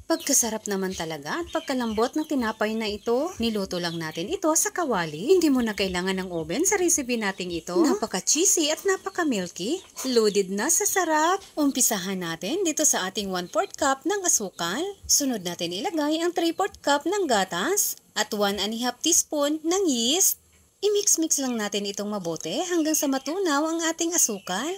Pagkasarap naman talaga at pagkalambot ng tinapay na ito. Niluto lang natin ito sa kawali. Hindi mo na kailangan ng oven sa recipe nating ito. Napaka-cheesy at napaka-milky. Loaded na sa sarap. Umpisahan natin dito sa ating 1/4 cup ng asukal. Sunod natin ilagay ang 3/4 cup ng gatas at 1½ teaspoon ng yeast. I-mix-mix lang natin itong mabuti hanggang sa matunaw ang ating asukal.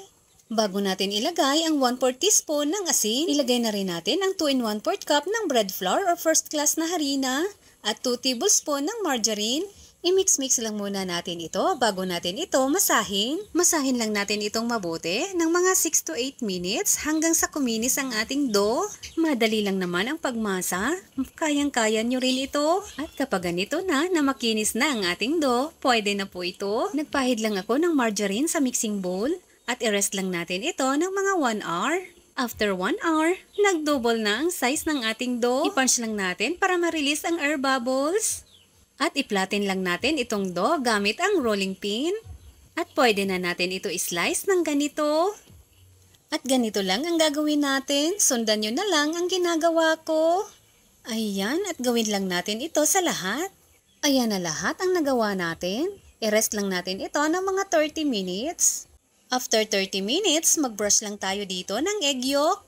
Bago natin ilagay ang 1/4 teaspoon ng asin, ilagay na rin natin ang 2 1/4 cup ng bread flour or first class na harina at 2 tablespoon ng margarine. I-mix-mix lang muna natin ito bago natin ito masahin. Masahin lang natin itong mabuti ng mga 6 to 8 minutes hanggang sa kuminis ang ating dough. Madali lang naman ang pagmasa. Kayang-kaya nyo rin ito. At kapag ganito na makinis na ang ating dough, pwede na po ito. Nagpahid lang ako ng margarine sa mixing bowl. At i-rest lang natin ito ng mga 1 hour. After 1 hour, nag-double na ang size ng ating dough. I-punch lang natin para ma-release ang air bubbles. At i-flatten lang natin itong dough gamit ang rolling pin. At pwede na natin ito i-slice ng ganito. At ganito lang ang gagawin natin. Sundan nyo na lang ang ginagawa ko. Ayan, at gawin lang natin ito sa lahat. Ayan na lahat ang nagawa natin. I-rest lang natin ito ng mga 30 minutes. After 30 minutes, mag-brush lang tayo dito ng egg yolk.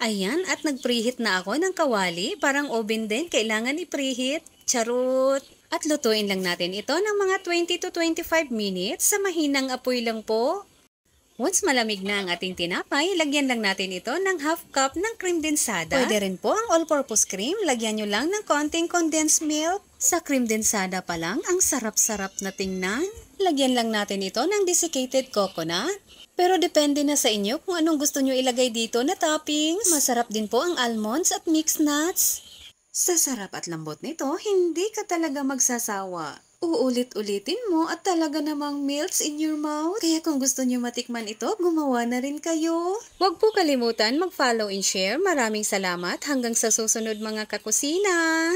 Ayan, at nag-preheat na ako ng kawali. Parang oven din, kailangan i-preheat. Charot! At lutuin lang natin ito ng mga 20 to 25 minutes sa mahinang apoy lang po. Once malamig na ang ating tinapay, lagyan lang natin ito ng ½ cup ng cream densada. Pwede rin po ang all-purpose cream, lagyan nyo lang ng konting condensed milk. Sa cream densada pa lang, ang sarap-sarap na tingnan. Lagyan lang natin ito ng desiccated coconut. Pero depende na sa inyo kung anong gusto nyo ilagay dito na toppings. Masarap din po ang almonds at mixed nuts. Sa sarap at lambot nito, hindi ka talaga magsasawa. Uulit-ulitin mo at talaga namang melts in your mouth. Kaya kung gusto nyo matikman ito, gumawa na rin kayo. Huwag po kalimutan mag-follow and share. Maraming salamat hanggang sa susunod mga kakusina.